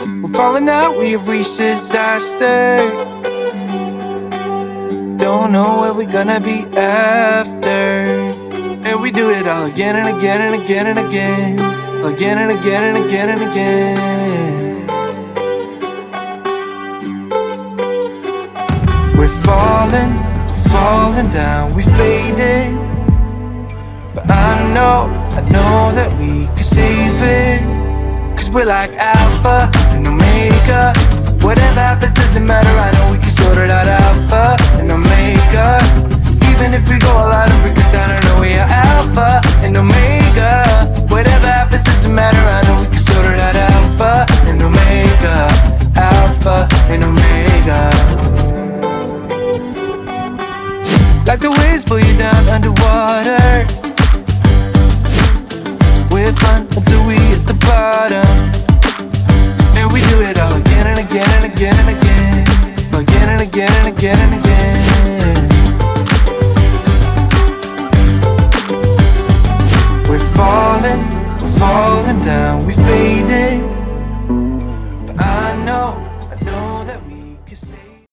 We're falling out, we have reached disaster. Don't know where we're gonna be after. And we do it all again and again and again and again. Again and again and again and again. We're falling, falling down, we faded. But I know that we can save it. Cause we're like Alpha and Omega. Whatever happens doesn't matter, I know we can sort it out. Alpha and Omega. Even if we go all out and break us down, I know we are Alpha and Omega. Whatever happens doesn't matter, I know we can sort it out. Alpha and Omega. Alpha and Omega. Like the waves pull you down underwater. We're fun until we hit the bottom. And we do it all again and again and again and again. Again and again and again and again. We're falling down, we faded.